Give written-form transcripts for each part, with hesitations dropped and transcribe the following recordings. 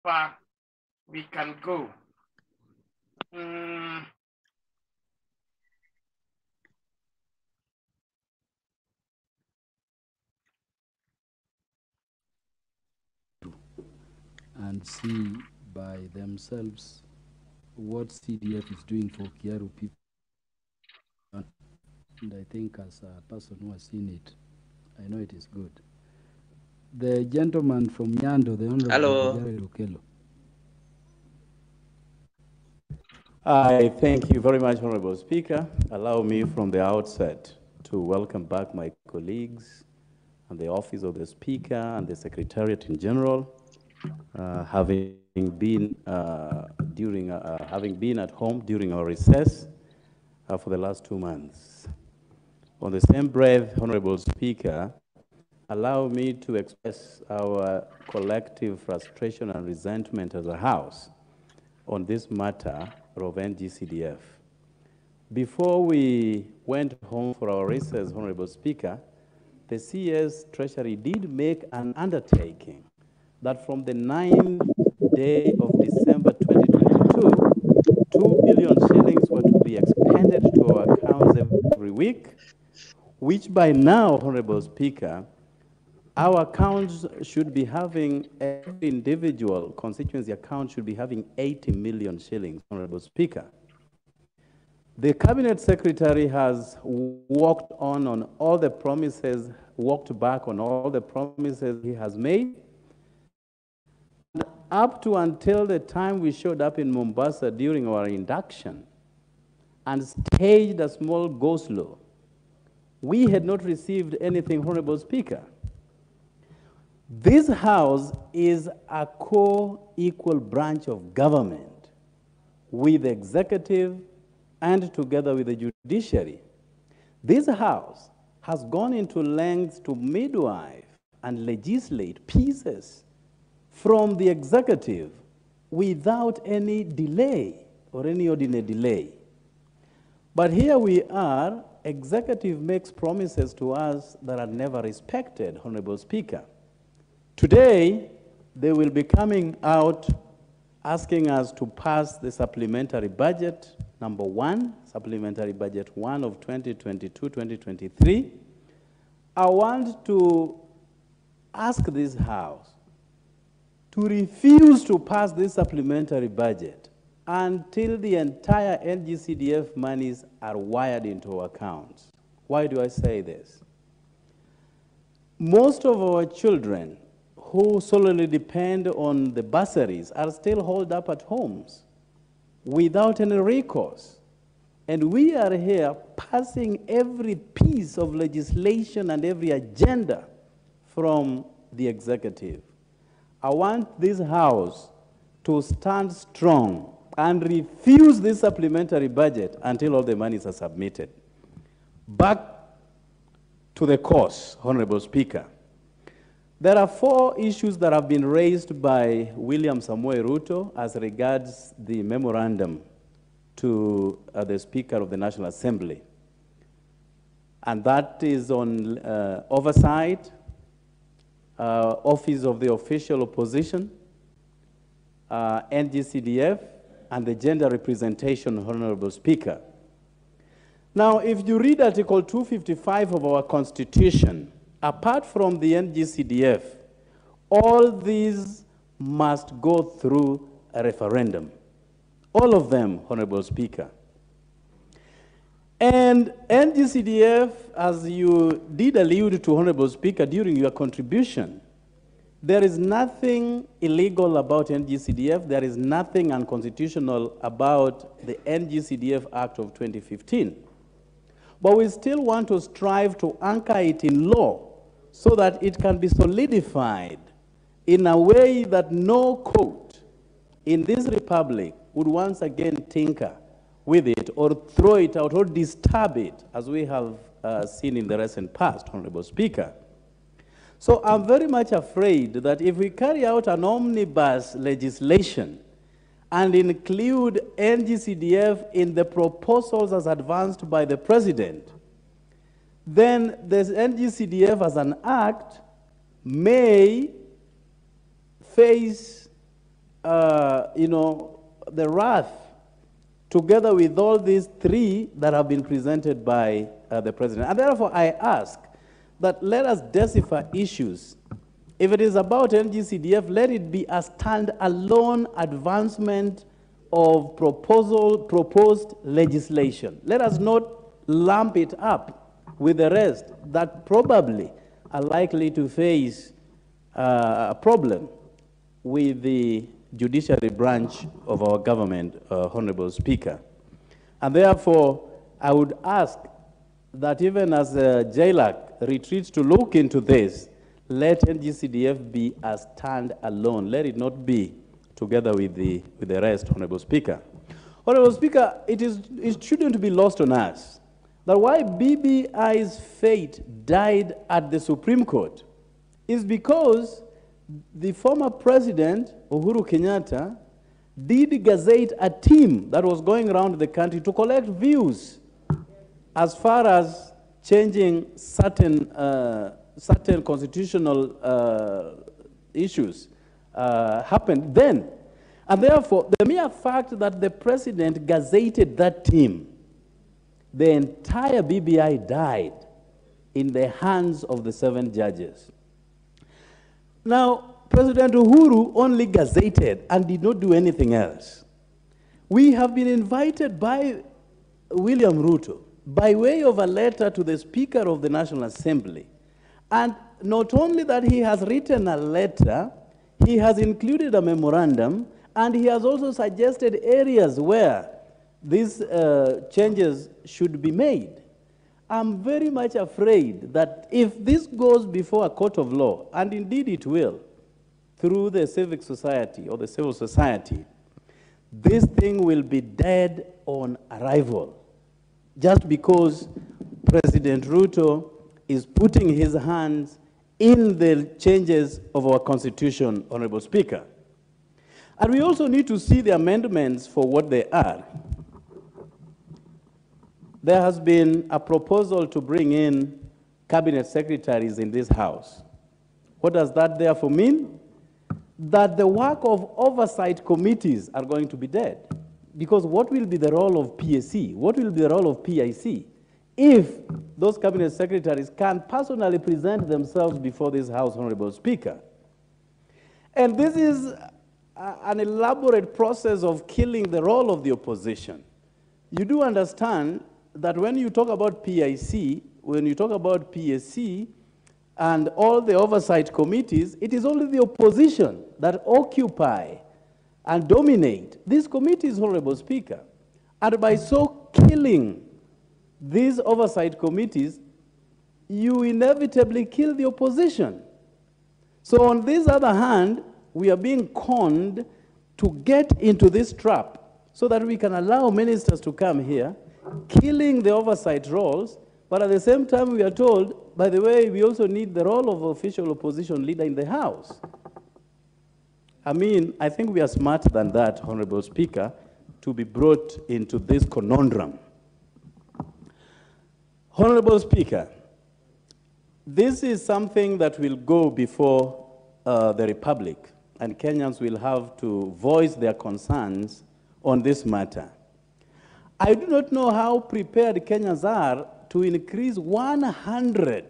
far we can go. Mm, and see by themselves what CDF is doing for Kiaru people. And I think as a person who has seen it, I know it is good. The gentleman from Nyando, the Honorable Hello. Bujare Lukelo. I thank you very much, Honorable Speaker. Allow me from the outset to welcome back my colleagues and the Office of the Speaker and the Secretariat in general, having been at home during our recess for the last 2 months. On the same breath, Honorable Speaker, allow me to express our collective frustration and resentment as a House on this matter of NGCDF. Before we went home for our recess, Honorable Speaker, the CS Treasury did make an undertaking that from the 9th day of December 2022, 2 billion shillings were to be expended to our accounts every week, which by now, Honorable Speaker, our accounts should be having, every individual constituency account should be having 80 million shillings, Honorable Speaker. The Cabinet Secretary has walked on all the promises, walked back on all the promises he has made. And up to until the time we showed up in Mombasa during our induction and staged a small go-slow, we had not received anything, Honorable Speaker. This House is a co-equal branch of government with the executive and together with the judiciary. This House has gone into lengths to midwife and legislate pieces from the executive without any delay or any ordinary delay. But here we are, executive makes promises to us that are never respected, Honorable Speaker. Today, they will be coming out asking us to pass the supplementary budget, number 1, supplementary budget 1 of 2022-2023. I want to ask this House to refuse to pass this supplementary budget until the entire NGCDF monies are wired into our accounts. Why do I say this? Most of our children who solely depend on the bursaries are still holed up at homes without any recourse. And we are here passing every piece of legislation and every agenda from the executive. I want this House to stand strong and refuse this supplementary budget until all the monies are submitted. Back to the course, Honorable Speaker. There are 4 issues that have been raised by William Samoei Ruto as regards the memorandum to the Speaker of the National Assembly. And that is on oversight, Office of the Official Opposition, NGCDF, and the gender representation, Honorable Speaker. Now, if you read Article 255 of our Constitution, apart from the NGCDF, all these must go through a referendum. All of them, Honorable Speaker. And NGCDF, as you did allude to, Honorable Speaker, during your contribution, there is nothing illegal about NGCDF. There is nothing unconstitutional about the NGCDF Act of 2015. But we still want to strive to anchor it in law so that it can be solidified in a way that no court in this republic would once again tinker with it or throw it out or disturb it, as we have seen in the recent past, Honorable Speaker. So I'm very much afraid that if we carry out an omnibus legislation and include NGCDF in the proposals as advanced by the President, then the NGCDF as an act may face the wrath together with all these three that have been presented by the president. And therefore, I ask that let us decipher issues. If it is about NGCDF, let it be a stand-alone advancement of proposed legislation. Let us not lump it up with the rest that probably are likely to face a problem with the judiciary branch of our government, Honorable Speaker. And therefore, I would ask that even as JLAC retreats to look into this, let NGCDF be a stand-alone. Let it not be together with the rest, Honorable Speaker. Honorable Speaker, it shouldn't be lost on us that why BBI's fate died at the Supreme Court is because the former president, Uhuru Kenyatta, did gazette a team that was going around the country to collect views as far as changing certain constitutional issues happened then. And therefore, the mere fact that the president gazetted that team, the entire BBI died in the hands of the 7 judges. Now, President Uhuru only gazetted and did not do anything else. We have been invited by William Ruto by way of a letter to the Speaker of the National Assembly. And not only that he has written a letter, he has included a memorandum, and he has also suggested areas where these changes should be made. I'm very much afraid that if this goes before a court of law, and indeed it will, through the civic society or the civil society, this thing will be dead on arrival, just because President Ruto is putting his hands in the changes of our Constitution, Honorable Speaker. And we also need to see the amendments for what they are. There has been a proposal to bring in cabinet secretaries in this House. What does that therefore mean? That the work of oversight committees are going to be dead. Because what will be the role of PSC? What will be the role of PIC? If those cabinet secretaries can personally present themselves before this House, Honorable Speaker. And this is an elaborate process of killing the role of the opposition. You do understand that when you talk about PIC, when you talk about PSC, and all the oversight committees, it is only the opposition that occupy and dominate these committees, Honorable Speaker. And by so killing these oversight committees, you inevitably kill the opposition. So on this other hand, we are being conned to get into this trap so that we can allow ministers to come here, killing the oversight roles, but at the same time we are told, by the way, we also need the role of official opposition leader in the House. I mean, I think we are smarter than that, Honorable Speaker, to be brought into this conundrum. Honorable Speaker, this is something that will go before the Republic, and Kenyans will have to voice their concerns on this matter. I do not know how prepared Kenyans are to increase 100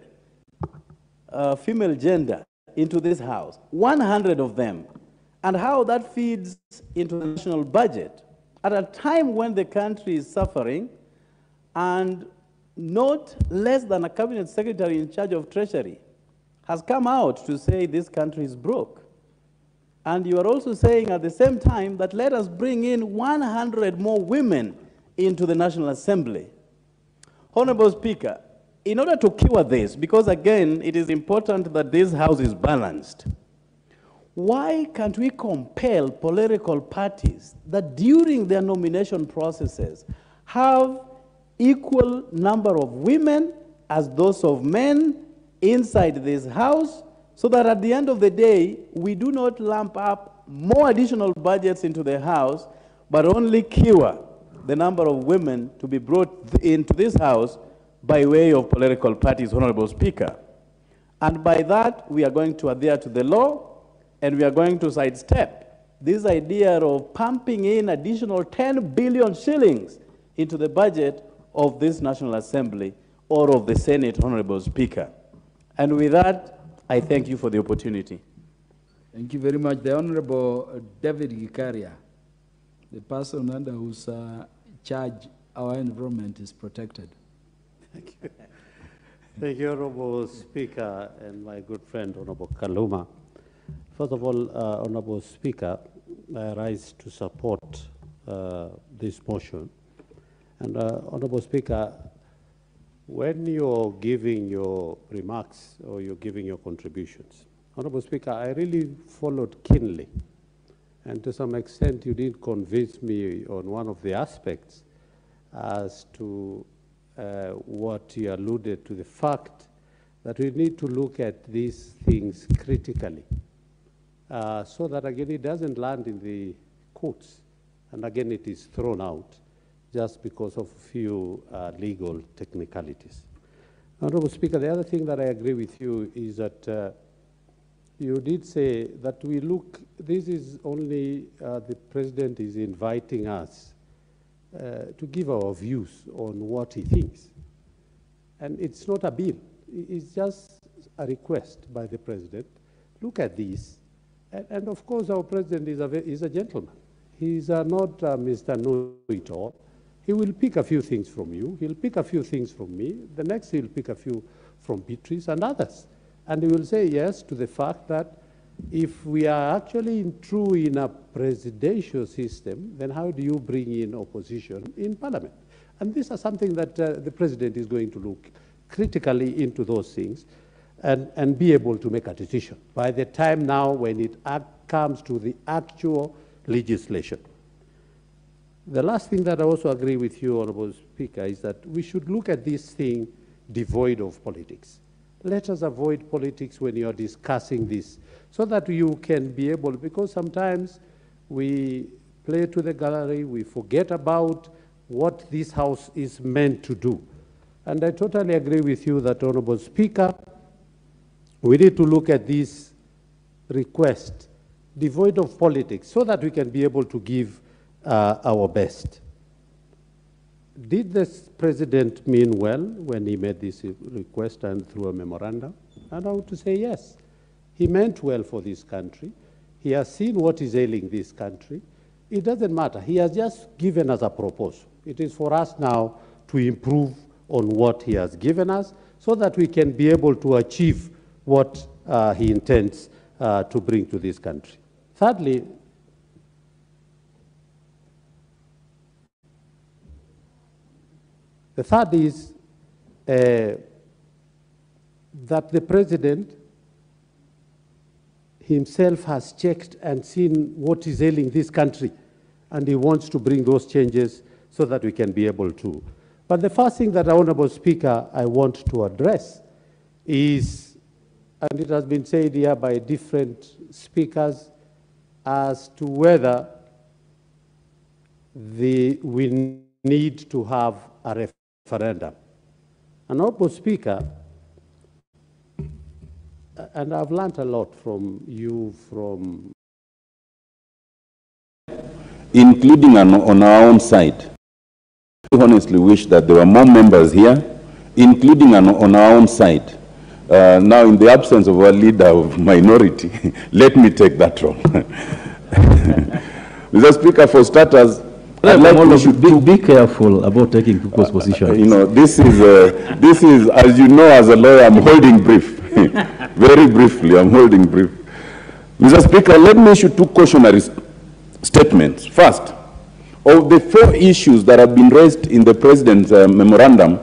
female gender into this House, 100 of them, and how that feeds into the national budget at a time when the country is suffering and not less than a cabinet secretary in charge of Treasury has come out to say this country is broke. And you are also saying at the same time that let us bring in 100 more women into the National Assembly. Honorable Speaker, in order to cure this, because again, it is important that this House is balanced, why can't we compel political parties that during their nomination processes have equal number of women as those of men inside this House, so that at the end of the day, we do not lump up more additional budgets into the House, but only cure the number of women to be brought into this House by way of political parties, Honorable Speaker. And by that, we are going to adhere to the law, and we are going to sidestep this idea of pumping in additional 10 billion shillings into the budget of this National Assembly or of the Senate, Honorable Speaker. And with that, I thank you for the opportunity. Thank you very much. The Honorable David Gikaria, the person under whose charge our environment is protected. Thank you. Thank you, Honorable Speaker, and my good friend, Honorable Kaluma. First of all, Honorable Speaker, I rise to support this motion. And Honorable Speaker, when you're giving your remarks or you're giving your contributions, Honorable Speaker, I really followed keenly. And to some extent, you did convince me on one of the aspects as to what you alluded to, the fact that we need to look at these things critically so that, again, it doesn't land in the courts. And again, it is thrown out just because of a few legal technicalities. Honorable Speaker, the other thing that I agree with you is that you did say that we look, this is only the President is inviting us to give our views on what he thinks. And it's not a bill. It's just a request by the President. Look at this. And of course, our President is a gentleman. He's not Mr. Know-it-all. He will pick a few things from you. He'll pick a few things from me. The next, he'll pick a few from Beatrice and others. And he will say yes to the fact that if we are actually true in a presidential system, then how do you bring in opposition in Parliament? And this is something that the President is going to look critically into those things and be able to make a decision by the time now when it comes to the actual legislation. The last thing that I also agree with you, Honorable Speaker, is that we should look at this thing devoid of politics. Let us avoid politics when you are discussing this so that you can be able, because sometimes we play to the gallery, we forget about what this House is meant to do. And I totally agree with you that, Honorable Speaker, we need to look at this request devoid of politics so that we can be able to give our best. Did the President mean well when he made this request and through a memorandum? And I want to say yes. He meant well for this country. He has seen what is ailing this country. It doesn't matter. He has just given us a proposal. It is for us now to improve on what he has given us so that we can be able to achieve what he intends to bring to this country. Thirdly, the third is that the President himself has checked and seen what is ailing this country, and he wants to bring those changes so that we can be able to. But the first thing that, Honorable Speaker, I want to address is, and it has been said here by different speakers, as to whether we need to have a referendum. Honorable Speaker, and I've learned a lot from you, from including on our own side. I honestly wish that there were more members here, including on our own side. Now, in the absence of our leader of minority, let me take that role. Mr. Speaker, for starters, I'd like to be careful about taking people's positions. You know, this is, as you know, as a lawyer, I'm holding brief. Very briefly, I'm holding brief. Mr. Speaker, let me issue two cautionary statements. First, of the 4 issues that have been raised in the President's memorandum,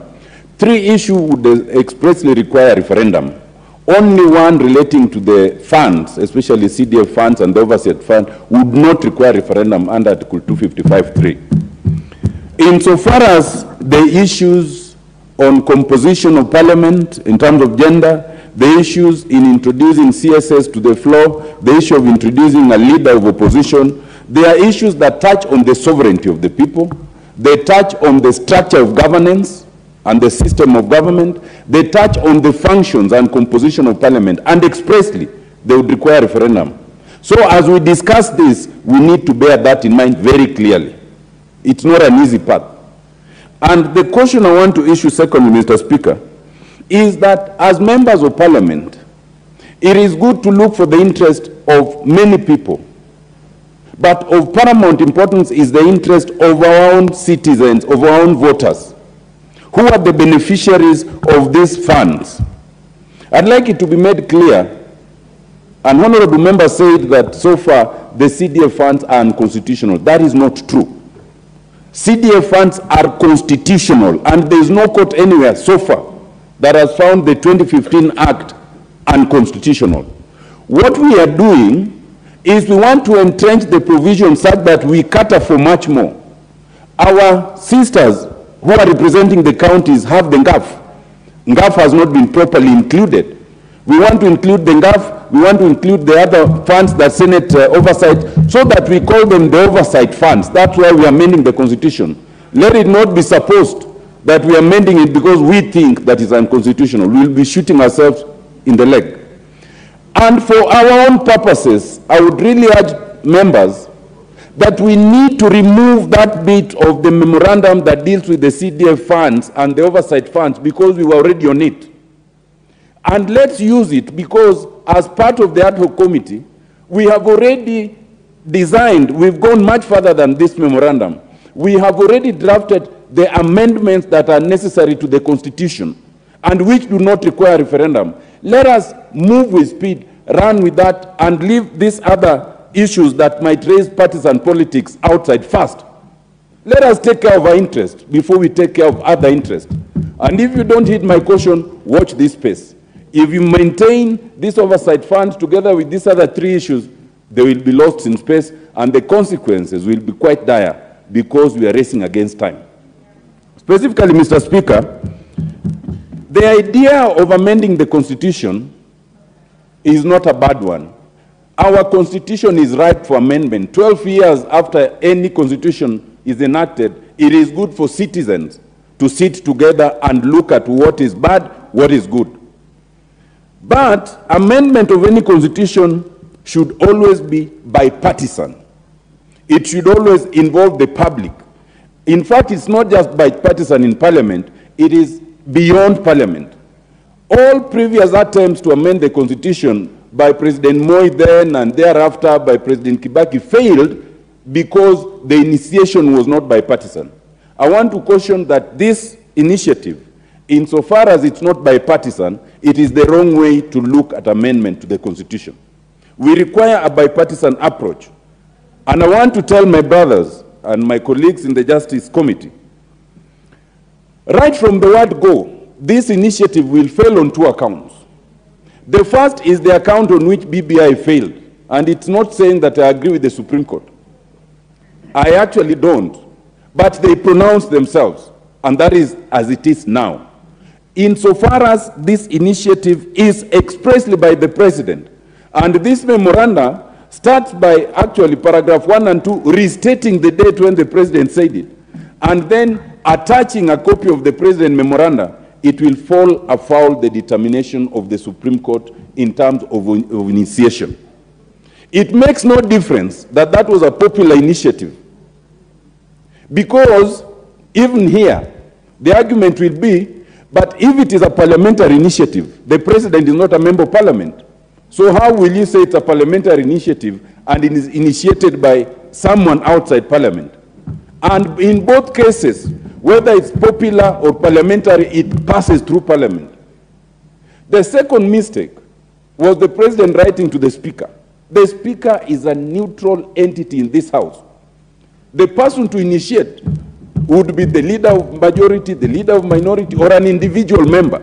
3 issues would expressly require a referendum. Only one relating to the funds, especially CDF funds and the oversight fund, would not require referendum under Article 255(3). Insofar as the issues on composition of Parliament in terms of gender, the issues in introducing CSS to the floor, the issue of introducing a leader of opposition, there are issues that touch on the sovereignty of the people, they touch on the structure of governance and the system of government, they touch on the functions and composition of Parliament, and expressly they would require referendum. So as we discuss this, we need to bear that in mind very clearly. It's not an easy path. And the caution I want to issue secondly, Mr. Speaker, is that as members of parliament, it is good to look for the interest of many people. But of paramount importance is the interest of our own citizens, of our own voters, who are the beneficiaries of these funds. I'd like it to be made clear, an honorable member said that so far the CDF funds are unconstitutional. That is not true. CDF funds are constitutional, and there is no court anywhere so far that has found the 2015 Act unconstitutional. What we are doing is we want to entrench the provision such that we cater for much more. Our sisters who are representing the counties have the NGAF. NGAF has not been properly included. We want to include the NGAF, we want to include the other funds that Senate oversight, so that we call them the oversight funds. That's why we are amending the Constitution. Let it not be supposed that we are amending it because we think that is unconstitutional. We will be shooting ourselves in the leg. And for our own purposes, I would really urge members that we need to remove that bit of the memorandum that deals with the CDF funds and the oversight funds because we were already on it. And let's use it because as part of the ad hoc committee, we have already designed, we've gone much further than this memorandum. We have already drafted the amendments that are necessary to the Constitution and which do not require referendum. Let us move with speed, run with that, and leave these other issues that might raise partisan politics outside first. Let us take care of our interest before we take care of other interests. And if you don't heed my caution, watch this space. If you maintain this oversight fund together with these other three issues, they will be lost in space, and the consequences will be quite dire because we are racing against time. Specifically, Mr. Speaker, the idea of amending the Constitution is not a bad one. Our Constitution is ripe for amendment. 12 years after any Constitution is enacted, it is good for citizens to sit together and look at what is bad, what is good. But amendment of any Constitution should always be bipartisan. It should always involve the public. In fact, it's not just bipartisan in Parliament, it is beyond Parliament. All previous attempts to amend the Constitution by President Moi then and thereafter by President Kibaki failed because the initiation was not bipartisan. I want to caution that this initiative, insofar as it's not bipartisan, it is the wrong way to look at amendment to the Constitution. We require a bipartisan approach. And I want to tell my brothers and my colleagues in the Justice Committee, right from the word go, this initiative will fail on two accounts. The first is the account on which BBI failed, and it's not saying that I agree with the Supreme Court. I actually don't, but they pronounce themselves, and that is as it is now. Insofar as this initiative is expressly by the President, and this memoranda starts by actually paragraph 1 and 2 restating the date when the President said it, and then attaching a copy of the President memoranda, it will fall afoul the determination of the Supreme Court in terms of initiation. It makes no difference that that was a popular initiative, because even here, the argument will be, but if it is a parliamentary initiative, the President is not a member of Parliament. So how will you say it's a parliamentary initiative and it is initiated by someone outside Parliament? And in both cases, whether it's popular or parliamentary, it passes through Parliament. The second mistake was the President writing to the Speaker. The Speaker is a neutral entity in this House. The person to initiate would be the leader of majority, the leader of minority, or an individual member.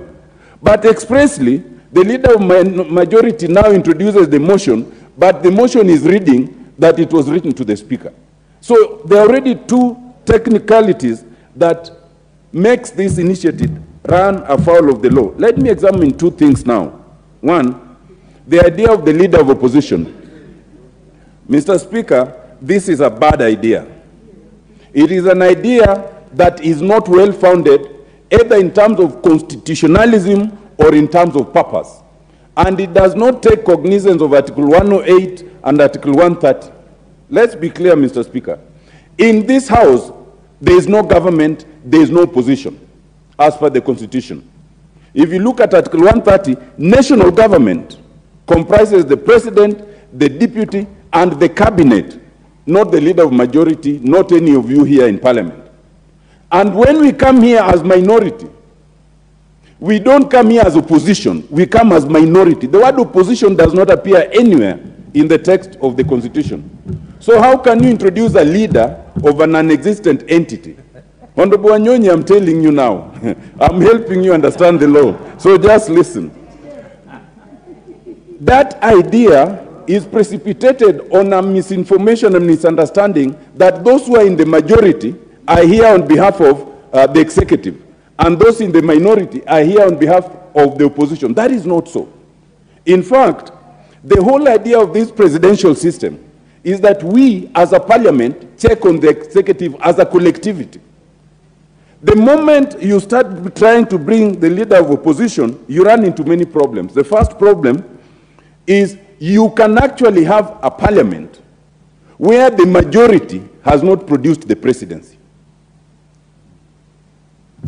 But expressly, the leader of majority now introduces the motion, but the motion is reading that it was written to the Speaker. So there are already two technicalities that makes this initiative run afoul of the law. Let me examine two things now. One, the idea of the leader of opposition. Mr. Speaker, this is a bad idea. It is an idea that is not well-founded, either in terms of constitutionalism or in terms of purpose. And it does not take cognizance of Article 108 and Article 130. Let's be clear, Mr. Speaker. In this House, there is no government, there is no opposition, as per the Constitution. If you look at Article 130, national government comprises the President, the Deputy, and the Cabinet, not the Leader of Majority, not any of you here in Parliament. And when we come here as minority, we don't come here as opposition, we come as minority. The word opposition does not appear anywhere in the text of the Constitution. So how can you introduce a leader of an non-existent entity? Honorable Wanyonyi, I'm telling you now, I'm helping you understand the law, so just listen. That idea is precipitated on a misinformation and misunderstanding that those who are in the majority are here on behalf of the executive, and those in the minority are here on behalf of the opposition. That is not so. In fact, the whole idea of this presidential system is that we, as a parliament, check on the executive as a collectivity. The moment you start trying to bring the leader of opposition, you run into many problems. The first problem is you can actually have a parliament where the majority has not produced the presidency.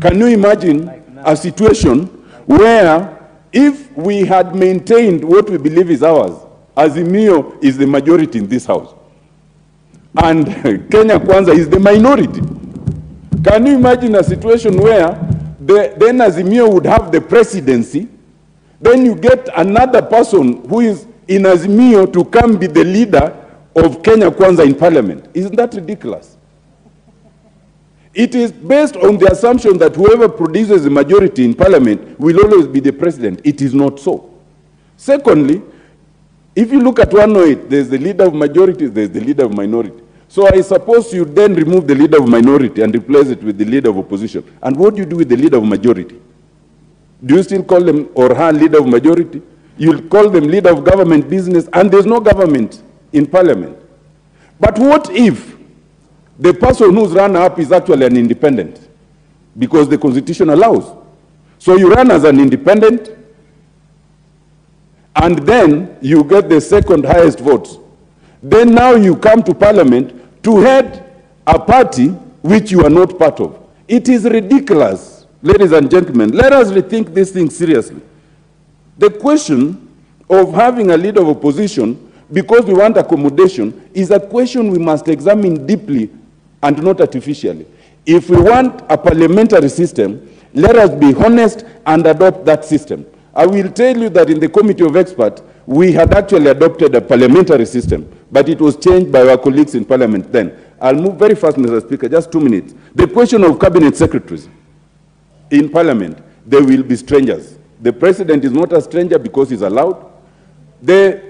Can you imagine a situation where if we had maintained what we believe is ours, Azimio is the majority in this House, and Kenya Kwanza is the minority? Can you imagine a situation where then Azimio would have the presidency, then you get another person who is in Azimio to come be the leader of Kenya Kwanza in Parliament? Isn't that ridiculous? It is based on the assumption that whoever produces a majority in Parliament will always be the president. It is not so. Secondly, if you look at 108, there's the leader of majority, there's the leader of minority. So I suppose you then remove the leader of minority and replace it with the leader of opposition. And what do you do with the leader of majority? Do you still call them or her leader of majority? You'll call them leader of government business, and there's no government in Parliament. But what if the person who's run up is actually an independent? Because the Constitution allows. So you run as an independent, and then you get the second highest votes. Then now you come to Parliament to head a party which you are not part of. It is ridiculous, ladies and gentlemen. Let us rethink this thing seriously. The question of having a leader of opposition because we want accommodation is a question we must examine deeply and not artificially. If we want a parliamentary system, let us be honest and adopt that system. I will tell you that in the Committee of Experts, we had actually adopted a parliamentary system, but it was changed by our colleagues in Parliament then. I'll move very fast, Mr. Speaker, just 2 minutes. The question of cabinet secretaries in Parliament, there will be strangers. The President is not a stranger because he's allowed. The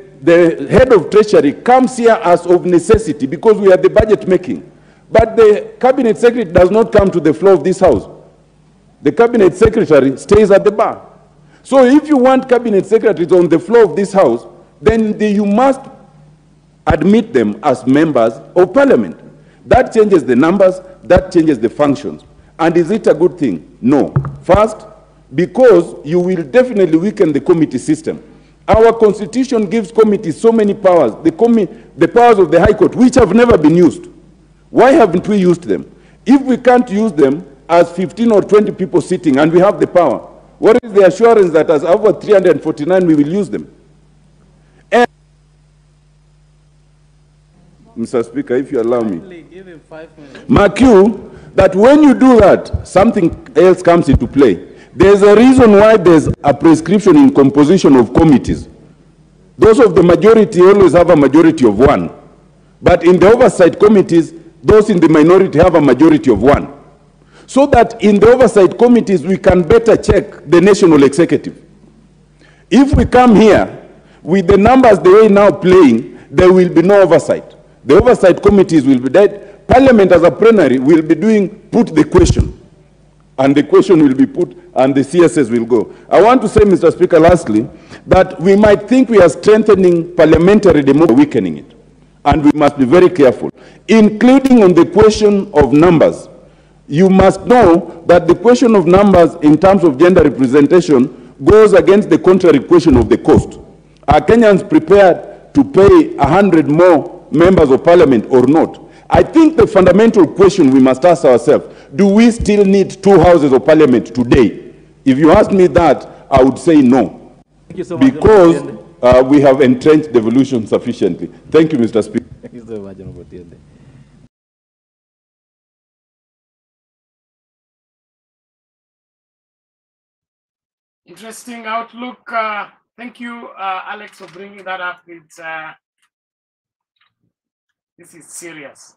head of Treasury comes here as of necessity because we are the budget making. But the Cabinet Secretary does not come to the floor of this House. The Cabinet Secretary stays at the bar. So if you want Cabinet Secretaries on the floor of this House, then you must admit them as members of Parliament. That changes the numbers, that changes the functions. And is it a good thing? No. First, because you will definitely weaken the committee system. Our Constitution gives committees so many powers, the powers of the High Court, which have never been used. Why haven't we used them? If we can't use them as 15 or 20 people sitting and we have the power, what is the assurance that as over 349 we will use them? And Mr. Speaker, if you allow me, give him 5 minutes. mark you that when you do that, something else comes into play. There's a reason why there's a prescription in composition of committees. Those of the majority always have a majority of 1. But in the oversight committees, those in the minority have a majority of 1. So that in the oversight committees, we can better check the national executive. If we come here with the numbers the way now playing, there will be no oversight. The oversight committees will be dead. Parliament as a plenary will be doing put the question. And the question will be put and the CSS will go. I want to say, Mr. Speaker, lastly, that we might think we are strengthening parliamentary democracy, weakening it. And we must be very careful, including on the question of numbers. You must know that the question of numbers in terms of gender representation goes against the contrary question of the cost. Are Kenyans prepared to pay 100 more members of parliament or not? I think the fundamental question we must ask ourselves, do we still need 2 houses of parliament today? If you ask me that, I would say no. Thank you so much, because Otiende. we have entrenched devolution sufficiently. Thank you, Mr. Speaker. Thank you so much, Otiende. Interesting outlook. Thank you, Alex, for bringing that up. It's this is serious.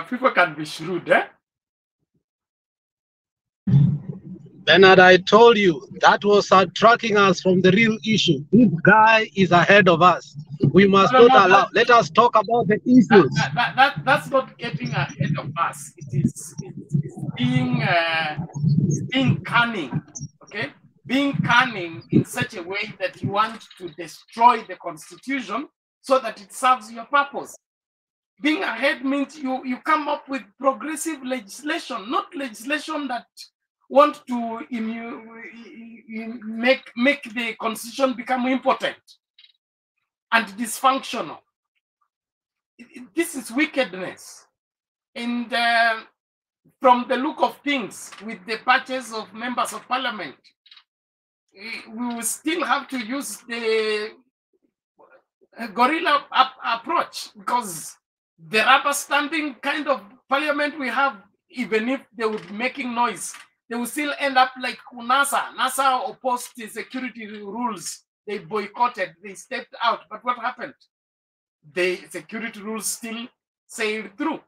People can be shrewd, eh? Bernard, I told you that was tracking us from the real issue. This guy is ahead of us. We must not allow. Let us talk about the issues. That's not getting ahead of us. It's being cunning, okay? Being cunning in such a way that you want to destroy the constitution so that it serves your purpose. Being ahead means you come up with progressive legislation, not legislation that want to make the constitution become impotent and dysfunctional. This is wickedness. And from the look of things, with the patches of members of parliament, we will still have to use the guerrilla approach, because the rubber stamping kind of parliament we have, even if they would be making noise, they will still end up like NASA. NASA opposed the security rules. They boycotted, they stepped out. But what happened? The security rules still sailed through.